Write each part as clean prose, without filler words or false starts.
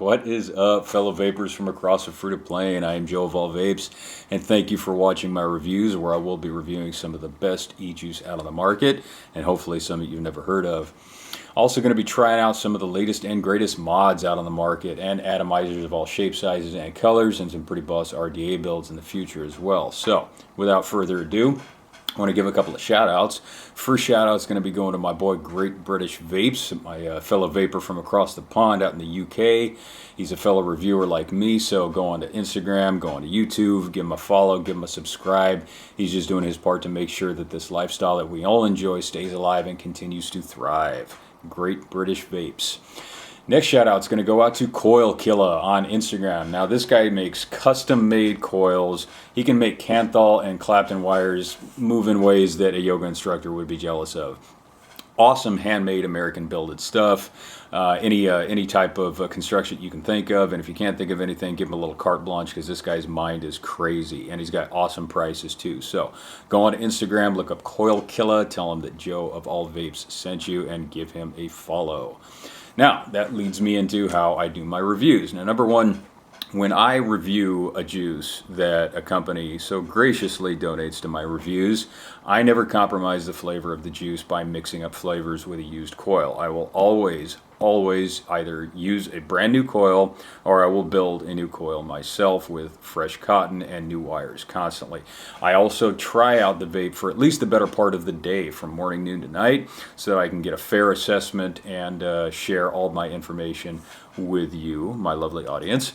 What is up, fellow vapors from across the fruited plain? I am Joe of All Vapes, and thank you for watching my reviews, where I will be reviewing some of the best e-juice out on the market, and hopefully some that you've never heard of. Also going to be trying out some of the latest and greatest mods out on the market, and atomizers of all shapes, sizes, and colors, and some pretty boss RDA builds in the future as well. So, without further ado, I want to give a couple of shout outs. First shout out is going to be going to my boy Great British Vapes, my fellow vapor from across the pond out in the UK. He's a fellow reviewer like me, so go on to Instagram, go on to YouTube, give him a follow, give him a subscribe. He's just doing his part to make sure that this lifestyle that we all enjoy stays alive and continues to thrive. Great British Vapes. Next shout out is going to go out to Coil Killer on Instagram. Now this guy makes custom made coils. He can make Canthal and Clapton wires move in ways that a yoga instructor would be jealous of. Awesome handmade American builded stuff. Any type of construction you can think of, and if you can't think of anything, give him a little carte blanche, because this guy's mind is crazy, and he's got awesome prices too. So go on to Instagram, look up Coil Killer, tell him that Joe of All Vapes sent you, and give him a follow. Now, that leads me into how I do my reviews. Now, number one, when I review a juice that a company so graciously donates to my reviews, I never compromise the flavor of the juice by mixing up flavors with a used coil. I will always either use a brand new coil, or I will build a new coil myself with fresh cotton and new wires constantly. I also try out the vape for at least the better part of the day, from morning, noon to night, so that I can get a fair assessment and share all my information with you, my lovely audience.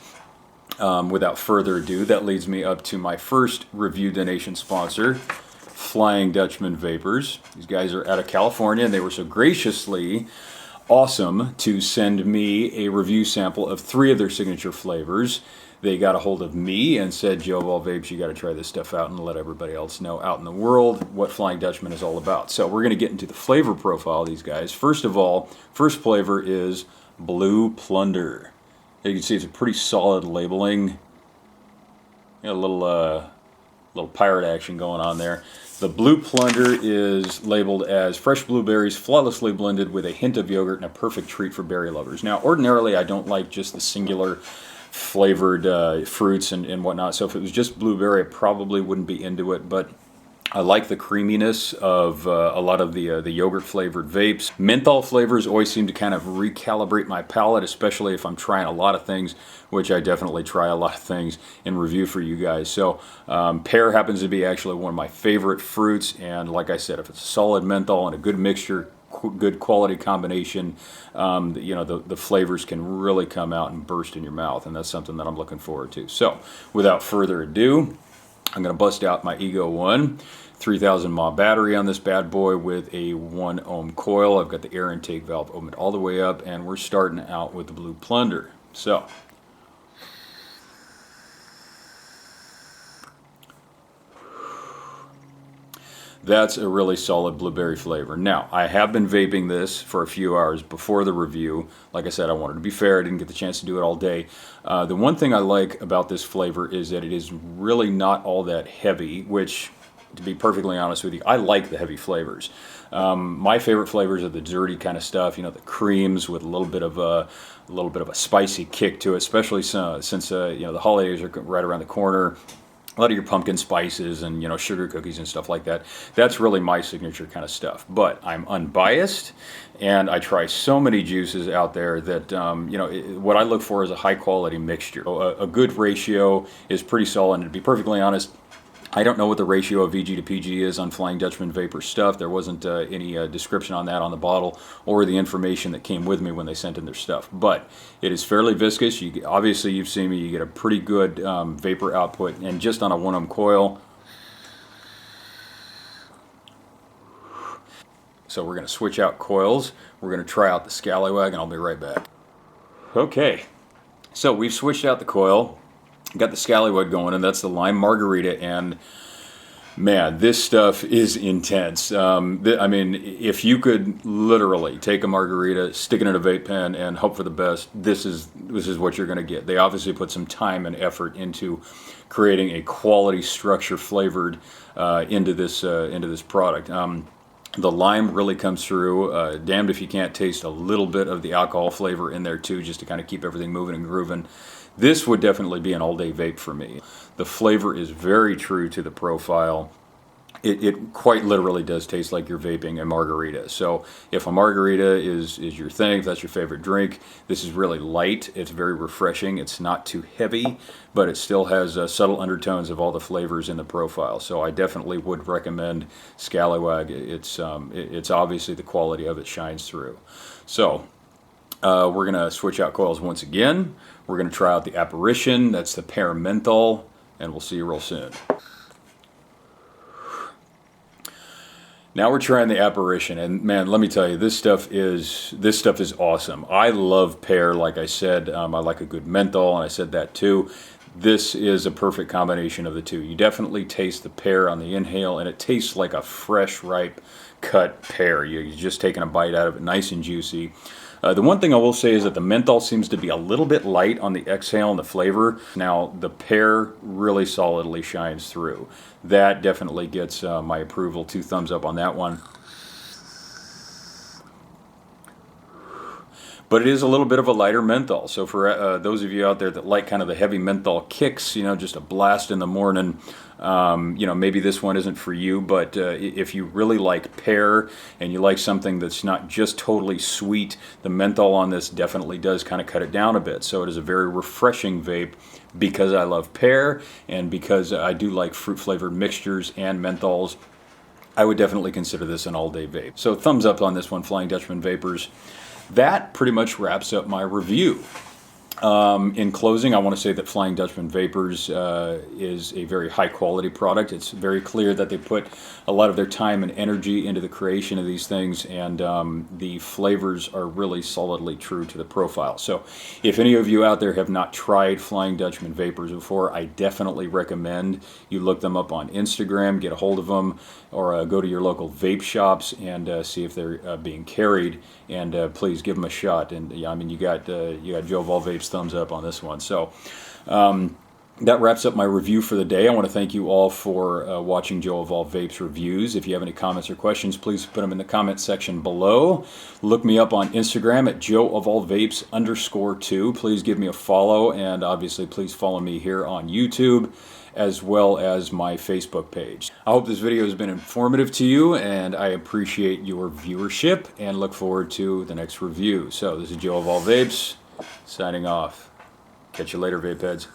Without further ado, that leads me up to my first review donation sponsor, Flying Dutchman Vapors. These guys are out of California, and they were so graciously awesome to send me a review sample of 3 of their signature flavors. They got a hold of me and said, Joe of All Vapes, you got to try this stuff out and let everybody else know out in the world what Flying Dutchman is all about. So we're going to get into the flavor profile of these guys. First of all, first flavor is Blue Plunder. You can see it's a pretty solid labeling. A little pirate action going on there. The Blue Plunder is labeled as fresh blueberries, flawlessly blended with a hint of yogurt, and a perfect treat for berry lovers. Now, ordinarily, I don't like just the singular flavored fruits and whatnot. So if it was just blueberry, I probably wouldn't be into it. But I like the creaminess of a lot of the yogurt flavored vapes. Menthol flavors always seem to kind of recalibrate my palate, especially if I'm trying a lot of things, which I definitely try a lot of things in review for you guys. So Pear happens to be actually one of my favorite fruits, and like I said, if it's a solid menthol and a good mixture, good quality combination, the flavors can really come out and burst in your mouth, and that's something that I'm looking forward to. So without further ado, I'm going to bust out my Ego 1 3000 mAh battery on this bad boy with a 1 ohm coil. I've got the air intake valve opened all the way up, and we're starting out with the Blue Plunder. So that's a really solid blueberry flavor. Now, I have been vaping this for a few hours before the review. Like I said, I wanted to be fair. I didn't get the chance to do it all day. The one thing I like about this flavor is that it is really not all that heavy, which, to be perfectly honest with you, I like the heavy flavors. My favorite flavors are the dirty kind of stuff, the creams with a little bit of a spicy kick to it, especially since the holidays are right around the corner. A lot of your pumpkin spices and sugar cookies and stuff like that. That's really my signature kind of stuff. But I'm unbiased, and I try so many juices out there that what I look for is a high quality mixture. A good ratio is pretty solid. And to be perfectly honest, I don't know what the ratio of VG to PG is on Flying Dutchman Vapor stuff. There wasn't any description on that on the bottle, or the information that came with me when they sent in their stuff. But it is fairly viscous. Obviously, you've seen me. You get a pretty good vapor output, and just on a 1 ohm coil. So we're going to switch out coils. We're going to try out the Scallywag, and I'll be right back. Okay, so we've switched out the coil. Got the Scallywag going, and that's the lime Margarita, and man, this stuff is intense. I mean, if you could literally take a Margarita, stick it in a vape pen, and hope for the best, this is what you're going to get. They obviously put some time and effort into creating a quality structure flavored into this product. The lime really comes through. Damned if you can't taste a little bit of the alcohol flavor in there too, just to kind of keep everything moving and grooving. This would definitely be an all-day vape for me. The flavor is very true to the profile. It quite literally does taste like you're vaping a margarita. So if a margarita is your thing, if that's your favorite drink, this is really light. It's very refreshing. It's not too heavy, but it still has subtle undertones of all the flavors in the profile. So I definitely would recommend Scallywag. It's obviously the quality of it shines through. So we're going to switch out coils once again. We're going to try out the Apparition. That's the Pear menthol, and we'll see you real soon. Now we're trying the Apparition, and man, let me tell you, this stuff is awesome. I love Pear, like I said. I like a good menthol, and I said that too. This is a perfect combination of the two. You definitely taste the pear on the inhale, and it tastes like a fresh, ripe, cut pear. You're just taking a bite out of it, nice and juicy. The one thing I will say is that the menthol seems to be a little bit light on the exhale and the flavor. Now, the pear really solidly shines through. That definitely gets my approval. 2 thumbs up on that one. But it is a little bit of a lighter menthol. So for those of you out there that like kind of the heavy menthol kicks, you know, just a blast in the morning, you know, maybe this one isn't for you. But if you really like pear and you like something that's not just totally sweet, the menthol on this definitely does kind of cut it down a bit. So it is a very refreshing vape because I love pear and because I do like fruit flavored mixtures and menthols. I would definitely consider this an all-day vape. So thumbs up on this one, Flying Dutchman Vapors. That pretty much wraps up my review. In closing, I want to say that Flying Dutchman Vapors is a very high quality product. It's very clear that they put a lot of their time and energy into the creation of these things, and the flavors are really solidly true to the profile. So if any of you out there have not tried Flying Dutchman Vapors before, I definitely recommend you look them up on Instagram, get a hold of them, or go to your local vape shops and see if they're being carried, and please give them a shot. And I mean, you got Joe of All Vapes thumbs up on this one. So that wraps up my review for the day. I want to thank you all for watching Joe of All Vapes reviews. If you have any comments or questions, please put them in the comment section below. Look me up on Instagram at Joe of All Vapes _2. Please give me a follow, and obviously please follow me here on YouTube as well as my Facebook page. I hope this video has been informative to you, and I appreciate your viewership and look forward to the next review. So this is Joe of All Vapes signing off. Catch you later, vape heads.